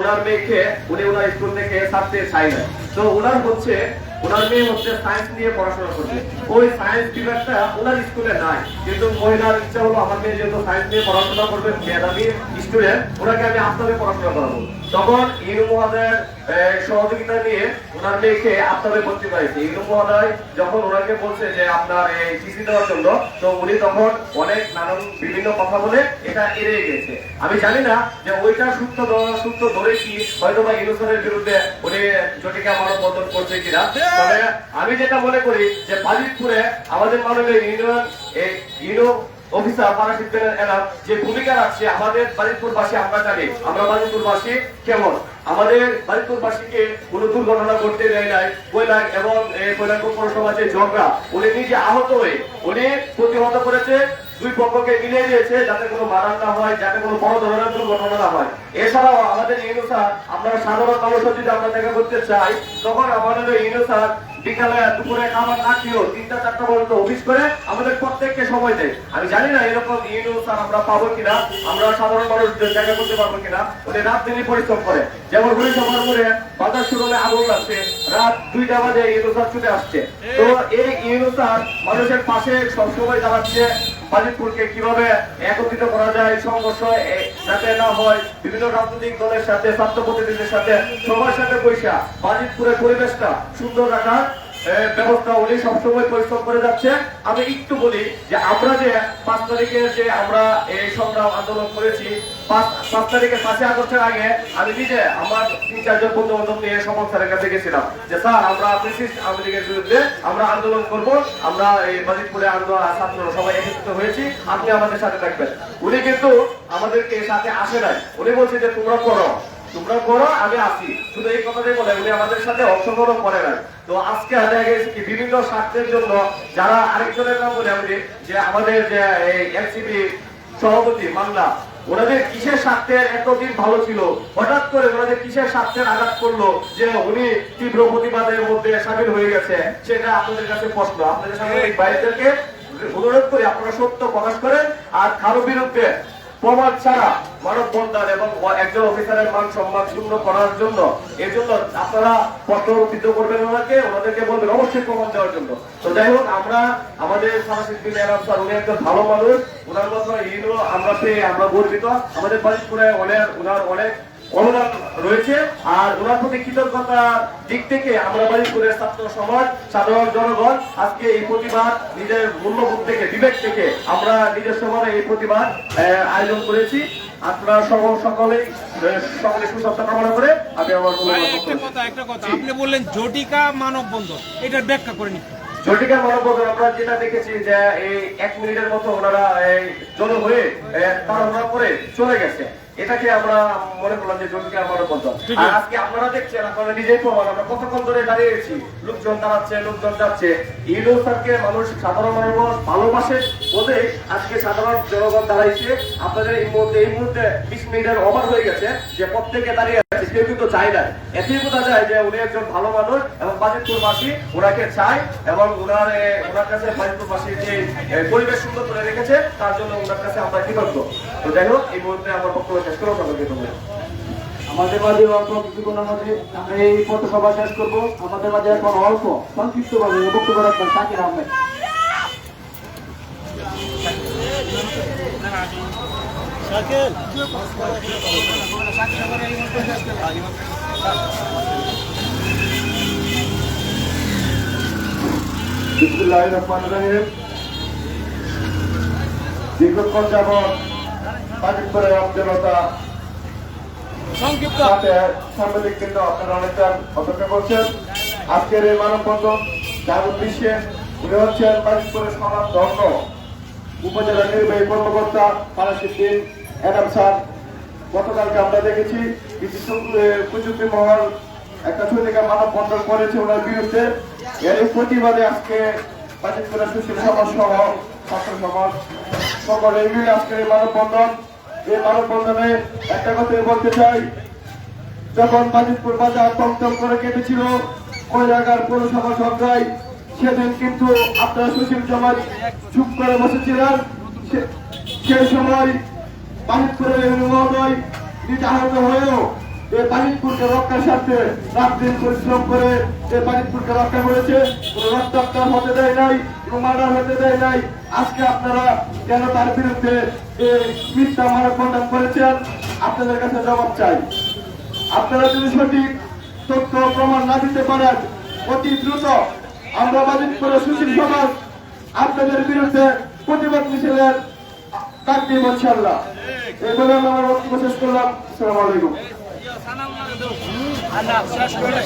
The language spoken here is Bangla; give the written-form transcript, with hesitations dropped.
ওনার মেয়েকে উনি ওনার স্কুল থেকে ছাড়তে চাই না। তো ওনার মেয়ে হচ্ছে সায়েন্স নিয়ে পড়াশোনা করবে। ওই সায়েন্স বিভাগটা ওনার স্কুলে নাই, কিন্তু মহিলার ইচ্ছা হলো আমার মেয়ে যেহেতু সায়েন্স নিয়ে পড়াশোনা করবে, মেধাবী স্টুডেন্ট, ওনাকে আমি আপনাদের পড়াশোনা করাবো। তখন ইনু মহোদয়ের সহযোগিতা নিয়ে ওনার মেয়েকে আপনাদের ভর্তি করেছে। ইনু মহোদয় যখন ওনাকে বলছে যে আপনার এই সিসি দেওয়ার জন্য, তো উনি তখন অনেক নানান বিভিন্ন কথা বলে এটা এড়িয়ে গেছে। আমি জানি না যে ওইটা সূত্র ধরে কি হয়তো বা ইনু স্যারের বিরুদ্ধে উনি জটিকা মানববন্ধন করছে কিনা। তবে আমি যেটা মনে করি যে বাজিতপুরে আমাদের মাননীয় ইউনিয়ন অফিসার পারাশিদ্দিন এনাম যে ভূমিকা রাখছে, আমাদের বাজিতপুরবাসী আমরা জানি, আমরা বাজিতপুরবাসী কেমন, আমাদের বাজিতপুরবাসীকে কোনো দুর্ঘটনা ঘটতে দেয় নাই। কৈলাক এবং কৈলাকপুর পৌরসভার যে ঝগড়া, উনি নিজে আহত হয়ে উনি প্রতিহত করেছে, দুই পক্ষকে মিলিয়ে দিয়েছে যাতে কোনো মারান না হয়, যাতে কোনো বড় ধরনের দুর্ঘটনা না হয়। এছাড়াও আমাদের ইউনিয়ন স্যার, আমরা সাধারণ মানুষের যদি আমরা দেখা করতে চাই, তখন আমাদের ইউনিয়ন স্যার বিকালে দুপুরে খাবার না খেয়েও 3টা-4টা পর্যন্ত অফিস করে আমাদের প্রত্যেককে সময় দেয়। আমি জানি না এরকম ইউনিয়ন স্যার আমরা পাবো কিনা, আমরা সাধারণ মানুষ জায়গা করতে পারবো কিনা। উনি রাত দিনই পরিশ্রম করে, যেমন পরিশ্রম করে বাজার শুরু হলে আগুন লাগছে, রাত 2টা বাজে ইউনিয়ন স্যার ছুটে আসছে। তো এই ইউনিয়ন স্যার মানুষের পাশে সবসময় দাঁড়াচ্ছে, বাজিতপুরকে কিভাবে একত্রিত করা যায়, সংঘর্ষ যাতে না হয়, বিভিন্ন রাজনৈতিক দলের সাথে, ছাত্র প্রতিনিধিদের সাথে, সবার সাথে বৈশা বাজিতপুরের পরিবেশটা সুন্দর রাখার ব্যবস্থা উনি সবসময় পরিশ্রম করে যাচ্ছে। আমি একটু বলি যে আমরা যে 5 তারিখে যে আমরা এই সংগ্রাম আন্দোলন করেছি, 5 তারিখের 5 আগস্টের আগে আমি নিজে আমার 3-4 জন বন্ধু বান্ধব নিয়ে সমন স্যারের কাছে গেছিলাম যে স্যার আমরা ফ্যাসিস্ট আওয়ামী লীগের বিরুদ্ধে আমরা আন্দোলন করব, আমরা এই বাজিতপুরে ছাত্র সবাই একত্রিত হয়েছি, আপনি আমাদের সাথে থাকবেন। উনি কিন্তু আমাদেরকে সাথে আসে নাই, উনি বলছে যে তোমরা করো আমি আসি, শুধু এই কথাটাই বলে উনি আমাদের সাথে অংশগ্রহণ করে না। তো আজকে দেখা গেছে কি বিভিন্ন স্বার্থের জন্য যারা আরেকজনের নাম বলে আমি যে আমাদের যে এনসিপি সভাপতি মামলা, ওনাদের কিসের স্বার্থের এতদিন ভালো ছিল, হঠাৎ করে ওনাদের কিসের স্বার্থের আঘাত করলো যে উনি তীব্র প্রতিবাদের মধ্যে সামিল হয়ে গেছে, সেটা আপনাদের কাছে প্রশ্ন। আপনাদের সাংবাদিক ভাইদেরকে অনুরোধ করি আপনারা সত্য প্রকাশ করেন, আর কারো বিরুদ্ধে প্রমাণ ছাড়া মানববন্ধন এবং একজন অফিসারের মান সম্মান শূন্য করার জন্য এর জন্য আপনারা পত্রবিদ্ধ করবেন, ওনাদেরকে বলবেন অবশ্যই প্রমাণ দেওয়ার জন্য। তো যাই হোক, আমরা আমাদের পারাশিদ্দিন এনাম স্যার উনি একজন ভালো মানুষ, ওনার মতো ইউনিয়ন আমরা পেয়ে আমরা গর্বিত। আমাদের বাজিতপুরে ওনার অনেক অবদান রয়েছে, আর ওনার প্রতি কৃতজ্ঞতার দিক থেকে আমরা বাজিতপুরের ছাত্র সমাজ, সাধারণ জনগণ আজকে এই প্রতিবাদ নিজের মূল্যবোধ থেকে, বিবেক থেকে আমরা নিজস্ব ভাবে এই প্রতিবাদ আয়োজন করেছি। আপনারা সকলে সুস্বাস্থ্য কামনা করে আমি আমার একটা কথা আপনি বললেন জটিকা মানববন্ধন, এটার ব্যাখ্যা করে নিচ্ছি। জটিকা মানববন্ধন আমরা যেটা দেখেছি যে এই 1 মিনিটের মতো ওনারা জড়ো হয়ে তাড়াহুড়া করে চলে গেছে, এটাকে আমরা মনে করলাম যে জটিকা মানববন্ধন। আর আজকে আপনারা দেখছেন, আপনারা নিজেই প্রমাণ, আমরা কতক্ষণ ধরে দাঁড়িয়েছি, লোকজন দাঁড়াচ্ছে, লোকজন যাচ্ছে। ইউনিয়ন স্যারকে মানুষ, সাধারণ মানুষ ভালোবাসে বলে আজকে সাধারণ জনগণ দাঁড়াইছে। আপনাদের এই মুহূর্তে 20 মিনিটের ওভার হয়ে গেছে যে প্রত্যেকে দাঁড়িয়ে আছে, কেউ কিন্তু চাই না। এতেই বোঝা যায় যে উনি একজন ভালো মানুষ এবং বাজিতপুরবাসী ওনাকে চায়, এবং ওনার কাছে বাজিতপুরবাসী যে পরিবেশ সুন্দর করে রেখেছে তার জন্য ওনার কাছে আমরা কৃতজ্ঞ। তো যাই হোক, এই মুহূর্তে আমার বক্তব্য শেষ করবো। আমাদের মাঝে অল্প কিছুক্ষণের মধ্যে আমরা এই পথসভা শেষ করবো। আমাদের মাঝে এখন অল্প সংক্ষিপ্ত ভাবে বক্তব্য রাখবেন শাকির আহমেদ। বিসমিল্লাহির রহমানির রহিম। দীর্ঘক্ষণ যাবৎ বাজিতপুরের জনতা সাংবাদিক কিন্তু আপনারা অনেকটা অপেক্ষা করছেন। আজকের এই মানববন্ধন যার উদ্দেশ্যে উনি হচ্ছেন বাজিতপুরের সমাজ ধর্ম উপজেলা নির্বাহী কর্মকর্তা পারাশিদ্দিন এনাম স্যার। গতকালকে আমরা দেখেছি কিছু প্রযুক্তি মহল একটা ছুটিকা মানববন্ধন করেছে ওনার বিরুদ্ধে। এর প্রতিবাদে আজকে বাজিতপুরের সুশীল সমাজ সহ ছাত্র সমাজ সকলে মিলে আজকের এই মানববন্ধন। এই মানববন্ধনে একটা কথাই বলতে চাই, যখন বাজিতপুর বাজার টমটম করে কেটেছিল কৈলাগার পৌরসভা সরকায়, সেদিন কিন্তু আপনারা সুশীল সমাজ চুপ করে বসেছিলেন। সেই সময় বাজিতপুরের মহোদয় নিজে আহত হয়েও এই বাজিতপুরকে রক্ষার স্বার্থে রাত দিন পরিশ্রম করে এই বাজিতপুরকে রক্ষা করেছে। কোনো রক্তাক্ত হতে দেয় নাই, কোনো মার্ডার হতে দেয় নাই। আজকে আপনারা কেন তার বিরুদ্ধে এই মিথ্যা মানববন্ধন করেছেন? আপনাদের কাছে জবাব চাই। আপনারা যদি সঠিক তথ্য প্রমাণ না দিতে পারেন, অতি দ্রুত আমরা বাজিতপুরের সুশীল সমাজ আপনাদের বিরুদ্ধে প্রতিবাদ মিছিলের ডাক দিব ইনশাআল্লাহ। এই বলে আমি আমার বক্তব্য শেষ করলাম। আসসালামু আলাইকুম। শেষ করে